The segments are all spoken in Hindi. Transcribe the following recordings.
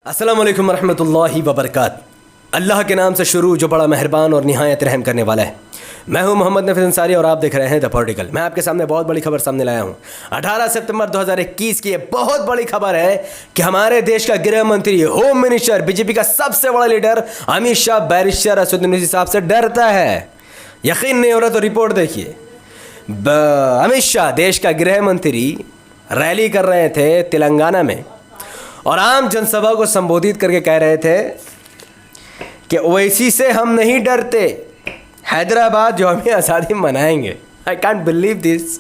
अस्सलाम वालेकुम रहमतुल्लाहि व बरकात। अल्लाह के नाम से शुरू जो बड़ा मेहरबान और निहायत रहम करने वाला है। मैं हूं मोहम्मद नफीस अंसारी और आप देख रहे हैं द पॉलिटिकल। मैं आपके सामने बहुत बड़ी खबर सामने लाया हूं। 18 सितंबर 2021 की ये बहुत बड़ी खबर है कि हमारे देश का गृह मंत्री, होम मिनिस्टर, बीजेपी का सबसे बड़ा लीडर अमित शाह बैरिस्टर असदुद्दीन ओवैसी साहब से डरता है। यकीन नहीं हो रहा तो रिपोर्ट देखिए। अमित शाह देश का गृह मंत्री रैली कर रहे थे तेलंगाना में और आम जनसभा को संबोधित करके कह रहे थे कि ओवैसी से हम नहीं डरते, हैदराबाद जो हमें आज़ादी मनाएंगे। आई कांट बिलीव दिस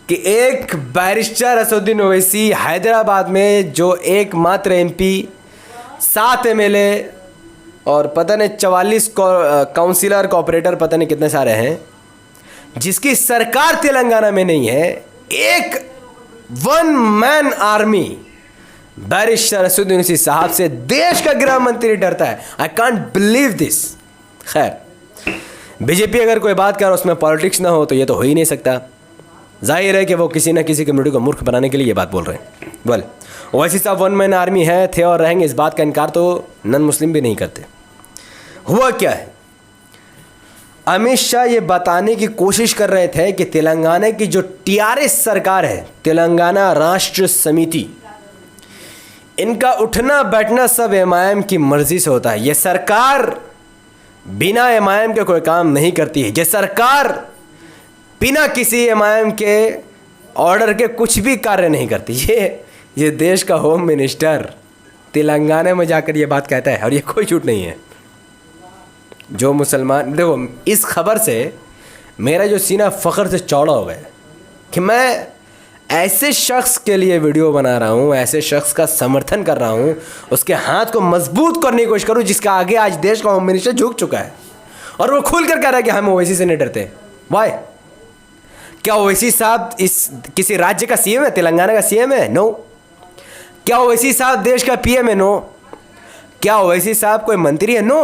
कि एक बैरिस्टर असदुद्दीन ओवैसी हैदराबाद में जो एकमात्र एमपी, 7 एमएलए और पता नहीं 44 काउंसिलर कॉर्पोरेटर पता नहीं कितने सारे हैं, जिसकी सरकार तेलंगाना में नहीं है, एक one man army barrister Asaduddin Owaisi साहब से देश का गृह मंत्री डरता है। I can't believe this. खैर, बीजेपी अगर कोई बात कर उसमें पॉलिटिक्स ना हो तो ये तो हो ही नहीं सकता। जाहिर है कि वो किसी ना किसी कम्युनिटी को मूर्ख बनाने के लिए ये बात बोल रहे हैं। वेल, ओवैसी साहब वन मैन आर्मी है, थे और रहेंगे, इस बात का इनकार तो नन मुस्लिम भी नहीं करते। हुआ क्या है, अमित शाह ये बताने की कोशिश कर रहे थे कि तेलंगाना की जो टीआरएस सरकार है, तेलंगाना राष्ट्र समिति, इनका उठना बैठना सब एमआईएम की मर्जी से होता है। ये सरकार बिना एमआईएम के कोई काम नहीं करती है। ये सरकार बिना किसी एमआईएम के ऑर्डर के कुछ भी कार्य नहीं करती। ये देश का होम मिनिस्टर तेलंगाना में जाकर ये बात कहता है और ये कोई झूठ नहीं है। जो मुसलमान, देखो, इस खबर से मेरा जो सीना फ़ख्र से चौड़ा हो गया कि मैं ऐसे शख्स के लिए वीडियो बना रहा हूँ, ऐसे शख्स का समर्थन कर रहा हूँ, उसके हाथ को मजबूत करने की कोशिश करूँ जिसका आगे आज देश का होम मिनिस्टर झुक चुका है और वो खुल कर कह रहा है कि हम ओवैसी से नहीं डरते। वाई? क्या ओवैसी साहब इस किसी राज्य का सीएम है? तेलंगाना का सीएम है? नो। क्या ओवैसी साहब देश का पीएम है? नो। क्या ओवैसी साहब कोई मंत्री है? नो।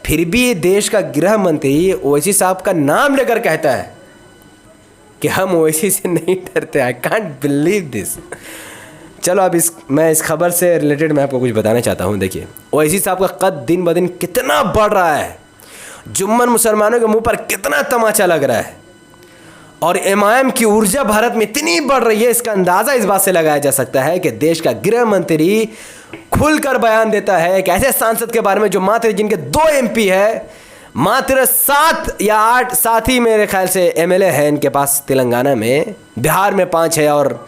फिर भी देश का गृह मंत्री ओवैसी साहब का नाम लेकर कहता है कि हम ओवैसी से नहीं डरते। I can't believe this. चलो अब मैं इस खबर से रिलेटेड मैं आपको कुछ बताना चाहता हूँ। देखिए, ओवैसी साहब का कद दिन ब दिन कितना बढ़ रहा है, जुम्मन मुसलमानों के मुंह पर कितना तमाचा लग रहा है और एमआईएम की ऊर्जा भारत में इतनी बढ़ रही है, इसका अंदाज़ा इस बात से लगाया जा सकता है कि देश का गृह मंत्री खुलकर बयान देता है एक ऐसे सांसद के बारे में जो मात्र जिनके 2 एमपी है, मात्र 7 या 8 साथी मेरे ख्याल से एमएलए हैं इनके पास तेलंगाना में, बिहार में 5 है और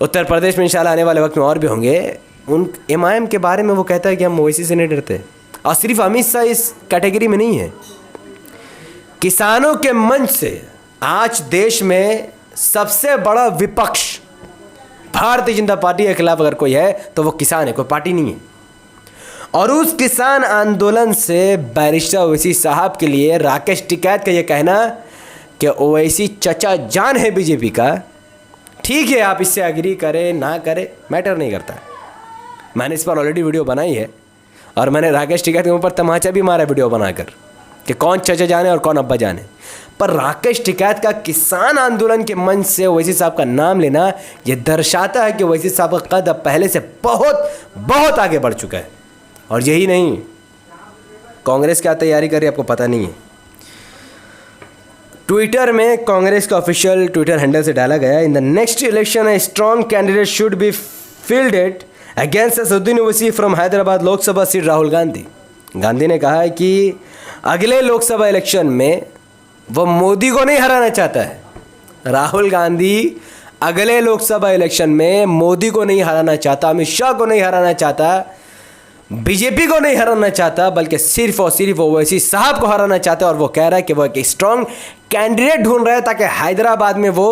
उत्तर प्रदेश में इंशाल्लाह आने वाले वक्त में और भी होंगे। उन एमआईएम के बारे में वो कहता है कि हम ओवैसी से नहीं डरते। और सिर्फ अमित शाह इस कैटेगरी में नहीं है। किसानों के मंच से आज देश में सबसे बड़ा विपक्ष भारतीय जनता पार्टी के खिलाफ अगर कोई है तो वो किसान है, कोई पार्टी नहीं है। और उस किसान आंदोलन से बैरिस्टर ओवैसी साहब के लिए राकेश टिकैत का ये कहना कि ओवैसी चचा जान है बीजेपी का, ठीक है, आप इससे एग्री करें ना करें मैटर नहीं करता। मैंने इस पर ऑलरेडी वीडियो बनाई है और मैंने राकेश टिकैत के ऊपर तमाचा भी मारा वीडियो बनाकर कि कौन चचा जाने और कौन अब्बा जाने। पर राकेश टिकैत का किसान आंदोलन के मंच से ओवैसी साहब का नाम लेना यह दर्शाता है कि ओवैसी साहब का कद अब पहले से बहुत बहुत आगे बढ़ चुका है। और यही नहीं, कांग्रेस क्या तैयारी कर रही है आपको पता नहीं है। ट्विटर में कांग्रेस का ऑफिशियल ट्विटर हैंडल से डाला गया, in the next election a strong candidate should be fielded against Asaduddin Owaisi from Hyderabad Lok Sabha seat Rahul Gandhi. Gandhi ने कहा है कि अगले लोकसभा इलेक्शन में वो मोदी को नहीं हराना चाहता है। राहुल गांधी अगले लोकसभा इलेक्शन में मोदी को नहीं हराना चाहता, अमित शाह को नहीं हराना चाहता, बीजेपी को नहीं हराना चाहता, बल्कि सिर्फ और सिर्फ ओवैसी साहब को हराना चाहता है। और वो कह रहा है कि वो एक स्ट्रॉन्ग कैंडिडेट ढूंढ रहा है ताकि हैदराबाद में वो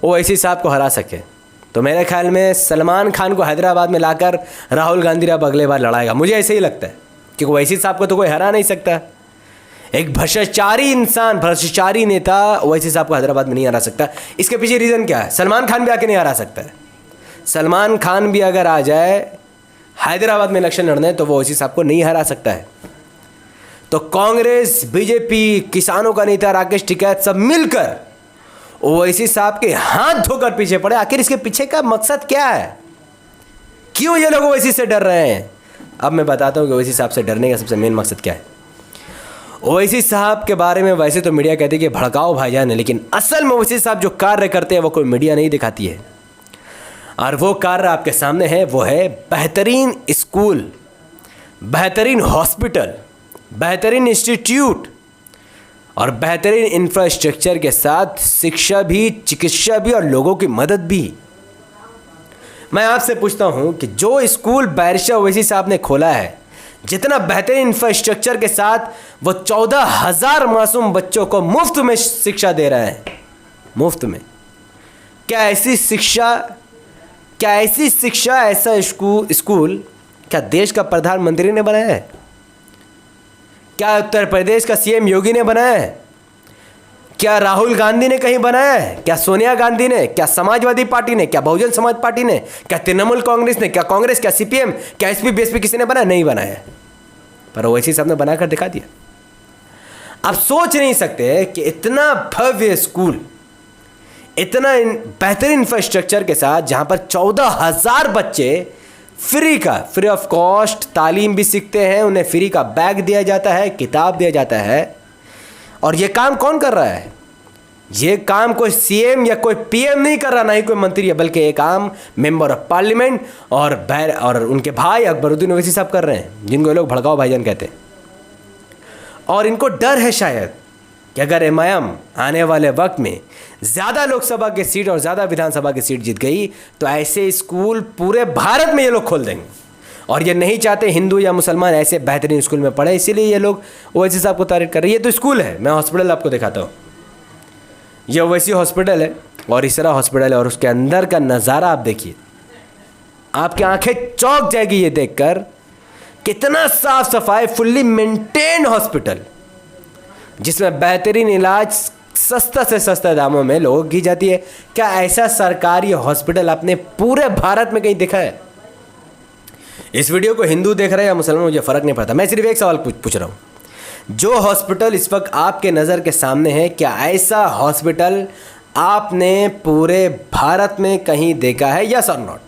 ओवैसी साहब को हरा सके। तो मेरे ख्याल में सलमान खान को हैदराबाद में लाकर राहुल गांधी अब अगले बार लड़ाएगा। मुझे ऐसे ही लगता है कि ओवैसी साहब को तो कोई हरा नहीं सकता। एक भ्रष्टाचारी इंसान, भ्रष्टाचारी नेता ओवैसी साहब को हैदराबाद में नहीं हरा सकता। इसके पीछे रीज़न क्या है? सलमान खान भी आके नहीं हरा सकता है। सलमान खान भी अगर आ जाए हैदराबाद में इलेक्शन लड़ने तो वो ओवैसी साहब को नहीं हरा सकता है। तो कांग्रेस, बीजेपी, किसानों का नेता राकेश टिकैत सब मिलकर ओवैसी साहब के हाथ धोकर पीछे पड़े। आखिर इसके पीछे का मकसद क्या है? क्यों ये लोग ओवैसी से डर रहे हैं? अब मैं बताता हूँ कि ओवैसी साहब से डरने का सबसे मेन मकसद क्या है। ओवैसी साहब के बारे में वैसे तो मीडिया कहती है कि भड़काओ भाईजान है, लेकिन असल में ओवैसी साहब जो कार्य करते हैं वो कोई मीडिया नहीं दिखाती है, और वो कार्य आपके सामने है। वो है बेहतरीन स्कूल, बेहतरीन हॉस्पिटल, बेहतरीन इंस्टीट्यूट और बेहतरीन इंफ्रास्ट्रक्चर के साथ शिक्षा भी, चिकित्सा भी और लोगों की मदद भी। मैं आपसे पूछता हूं कि जो स्कूल बैरिस्टर ओवैसी साहब ने खोला है, जितना बेहतरीन इंफ्रास्ट्रक्चर के साथ वो 14,000 मासूम बच्चों को मुफ्त में शिक्षा दे रहे हैं, मुफ्त में। क्या ऐसी शिक्षा ऐसा स्कूल क्या देश का प्रधानमंत्री ने बनाया है? क्या उत्तर प्रदेश का सीएम योगी ने बनाया है? क्या राहुल गांधी ने कहीं बनाया है? क्या सोनिया गांधी ने? क्या समाजवादी पार्टी ने? क्या बहुजन समाज पार्टी ने? क्या तृणमूल कांग्रेस ने? क्या कांग्रेस? क्या सीपीएम? क्या एसपी बीएसपी किसी ने बनाया? नहीं बनाया है, पर ओवैसी साहब ने बनाकर दिखा दिया। आप सोच नहीं सकते कि इतना भव्य स्कूल, इतना बेहतरीन इंफ्रास्ट्रक्चर के साथ, जहां पर 14,000 बच्चे फ्री ऑफ कॉस्ट तालीम भी सीखते हैं, उन्हें फ्री का बैग दिया जाता है, किताब दिया जाता है। और ये काम कौन कर रहा है? ये काम कोई सीएम या कोई पीएम नहीं कर रहा, ना ही कोई मंत्री है, बल्कि एक आम मेंबर ऑफ पार्लियामेंट और उनके भाई अकबरुद्दीन ओवैसी साहब कर रहे हैं, जिनको लोग भड़काओ भाईजान कहते हैं। और इनको डर है शायद कि अगर एमआईएम आने वाले वक्त में ज़्यादा लोकसभा की सीट और ज़्यादा विधानसभा की सीट जीत गई तो ऐसे स्कूल पूरे भारत में ये लोग खोल देंगे। और ये नहीं चाहते हिंदू या मुसलमान ऐसे बेहतरीन स्कूल में पढ़े, इसीलिए ये लोग ओवैसी साहब को तारीफ कर रहे हैं। ये तो स्कूल है, मैं हॉस्पिटल आपको दिखाता हूँ। ये ओवैसी हॉस्पिटल है और इसरा हॉस्पिटल है, और उसके अंदर का नज़ारा आप देखिए, आपकी आंखें चौंक जाएगी ये देखकर। कितना साफ सफाई, फुल्ली मेंटेन हॉस्पिटल, जिसमें बेहतरीन इलाज सस्ता से सस्ता दामों में लोगों की जाती है। क्या ऐसा सरकारी हॉस्पिटल आपने पूरे भारत में कहीं देखा है? इस वीडियो को हिंदू देख रहे हैं या मुसलमान, मुझे फ़र्क नहीं पड़ता। मैं सिर्फ एक सवाल पूछ रहा हूँ। जो हॉस्पिटल इस वक्त आपके नज़र के सामने है, क्या ऐसा हॉस्पिटल आपने पूरे भारत में कहीं देखा है? यस और नॉट?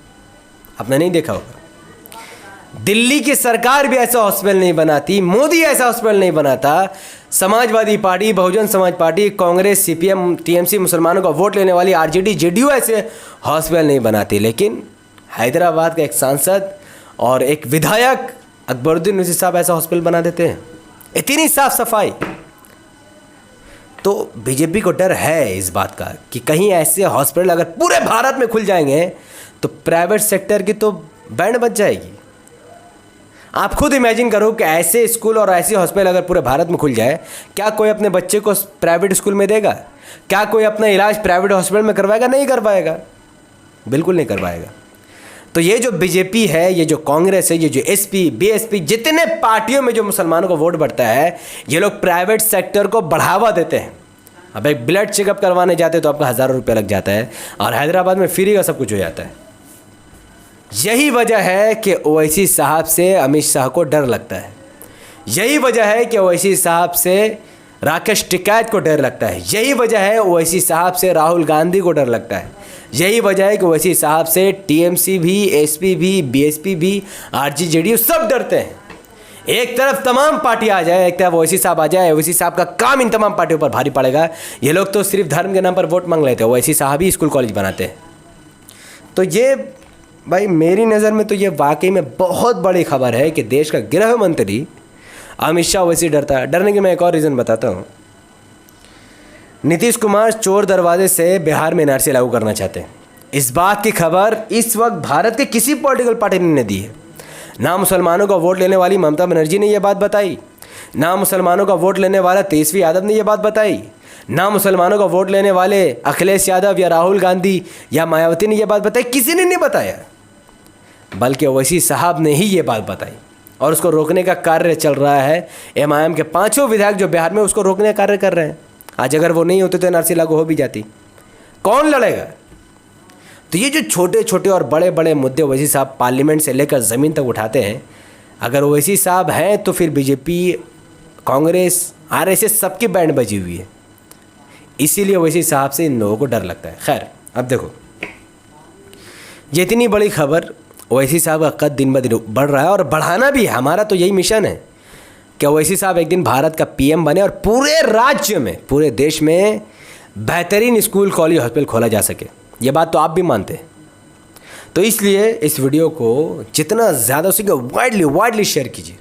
आपने नहीं देखा होगा। दिल्ली की सरकार भी ऐसा हॉस्पिटल नहीं बनाती, मोदी ऐसा हॉस्पिटल नहीं बनाता, Samajwadi party, Bahujan Samaj party, Congress, CPM, TMC, मुसलमानों का वोट लेने वाली आरजेडी, जेडीयू ऐसे हॉस्पिटल नहीं बनाती। लेकिन हैदराबाद का एक सांसद और एक विधायक अकबरुद्दीन ओवैसी साहब ऐसा हॉस्पिटल बना देते हैं, इतनी साफ सफाई। तो बीजेपी को डर है इस बात का कि कहीं ऐसे हॉस्पिटल अगर पूरे भारत में खुल जाएंगे तो प्राइवेट सेक्टर की तो बैंड बज जाएगी। आप खुद इमेजिन करो कि ऐसे स्कूल और ऐसे हॉस्पिटल अगर पूरे भारत में खुल जाए, क्या कोई अपने बच्चे को प्राइवेट स्कूल में देगा? क्या कोई अपना इलाज प्राइवेट हॉस्पिटल में करवाएगा? नहीं कर पाएगा, बिल्कुल नहीं कर पाएगा। तो ये जो बीजेपी है, ये जो कांग्रेस है, ये जो एसपी, बीएसपी, जितने पार्टियों में जो मुसलमानों को वोट बढ़ता है, ये लोग प्राइवेट सेक्टर को बढ़ावा देते हैं। अब एक ब्लड चेकअप करवाने जाते तो आपका 1,000 रुपये लग जाता है, और हैदराबाद में फ्री का सब कुछ हो जाता है। यही वजह है कि ओवैसी साहब से अमित शाह को डर लगता है। यही वजह है कि ओवैसी साहब से राकेश टिकैत को डर लगता है। यही वजह है ओवैसी साहब से राहुल गांधी को डर लगता है। यही वजह है कि ओवैसी साहब से टीएमसी भी, एसपी भी, बीएसपी भी, आरजेडी, जेडीयू सब डरते हैं। एक तरफ तमाम पार्टी आ जाए, एक तरफ ओवैसी साहब आ जाए, ओवैसी साहब का काम इन तमाम पार्टियों पर भारी पड़ेगा। ये लोग तो सिर्फ धर्म के नाम पर वोट मांग लेते हैं, ओवैसी साहब ही स्कूल कॉलेज बनाते हैं। तो ये भाई मेरी नज़र में तो ये वाकई में बहुत बड़ी खबर है कि देश का गृह मंत्री अमित शाह ओवैसी डरता है। डरने की मैं एक और रीज़न बताता हूँ। नीतीश कुमार चोर दरवाजे से बिहार में एनआरसी लागू करना चाहते हैं। इस बात की खबर इस वक्त भारत के किसी पॉलिटिकल पार्टी ने दी है। ना मुसलमानों का वोट लेने वाली ममता बनर्जी ने यह बात बताई, ना मुसलमानों का वोट लेने वाला तेजस्वी यादव ने यह बात बताई, ना मुसलमानों का वोट लेने वाले अखिलेश यादव या राहुल गांधी या मायावती ने यह बात बताई। किसी ने नहीं बताया, बल्कि ओवैसी साहब ने ही ये बात बताई, और उसको रोकने का कार्य चल रहा है। एमआईएम के 5 विधायक जो बिहार में, उसको रोकने का कार्य कर रहे हैं। आज अगर वो नहीं होते तो एनआरसी लागू हो भी जाती। कौन लड़ेगा? तो ये जो छोटे छोटे और बड़े बड़े मुद्दे ओवैसी साहब पार्लियामेंट से लेकर ज़मीन तक उठाते हैं, अगर ओवैसी साहब हैं तो फिर बीजेपी, कांग्रेस, आरएसएस सबकी बैंड बजी हुई है। इसीलिए ओवैसी साहब से इन लोगों को डर लगता है। खैर, अब देखो, ये इतनी बड़ी खबर ओवैसी साहब का कद दिन ब दिन बढ़ रहा है और बढ़ाना भी है। हमारा तो यही मिशन है कि ओवैसी साहब एक दिन भारत का पीएम बने और पूरे राज्य में, पूरे देश में बेहतरीन स्कूल, कॉलेज, हॉस्पिटल खोला जा सके। ये बात तो आप भी मानते हैं। तो इसलिए इस वीडियो को जितना ज़्यादा हो सके वाइडली शेयर कीजिए,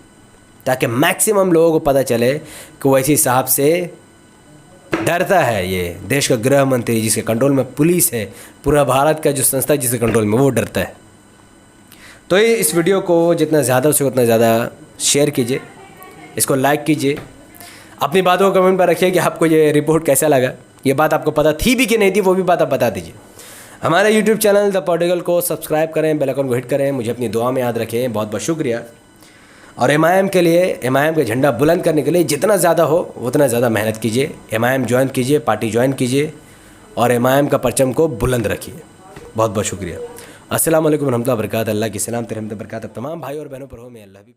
ताकि मैक्सिमम लोगों को पता चले कि ओवैसी साहब से डरता है ये देश का गृह मंत्री, जिसके कंट्रोल में पुलिस है, पूरा भारत का जो संस्था जिसके कंट्रोल में, वो डरता है। तो इस वीडियो को जितना ज़्यादा हो सके उतना ज़्यादा शेयर कीजिए, इसको लाइक कीजिए, अपनी बातों को कमेंट पर रखिए कि आपको ये रिपोर्ट कैसा लगा, ये बात आपको पता थी भी कि नहीं थी, वो भी बात आप बता दीजिए। हमारे यूट्यूब चैनल द पॉलिटिकल को सब्सक्राइब करें, बेल आइकन को हिट करें, मुझे अपनी दुआ में याद रखें। बहुत बहुत शुक्रिया। और एमआईएम के लिए, एमआईएम का झंडा बुलंद करने के लिए जितना ज़्यादा हो उतना ज़्यादा मेहनत कीजिए। एमआईएम ज्वाइन कीजिए, पार्टी ज्वाइन कीजिए और एमआईएम का परचम को बुलंद रखिए। बहुत बहुत शुक्रिया। अस्सलाम वालेकुम रहमतुल्लाहि व बरकातहू। अल्लाह की सलामत रहमत बरकत तमाम भाई और बहनों पर हो। मैं अल्लाह भी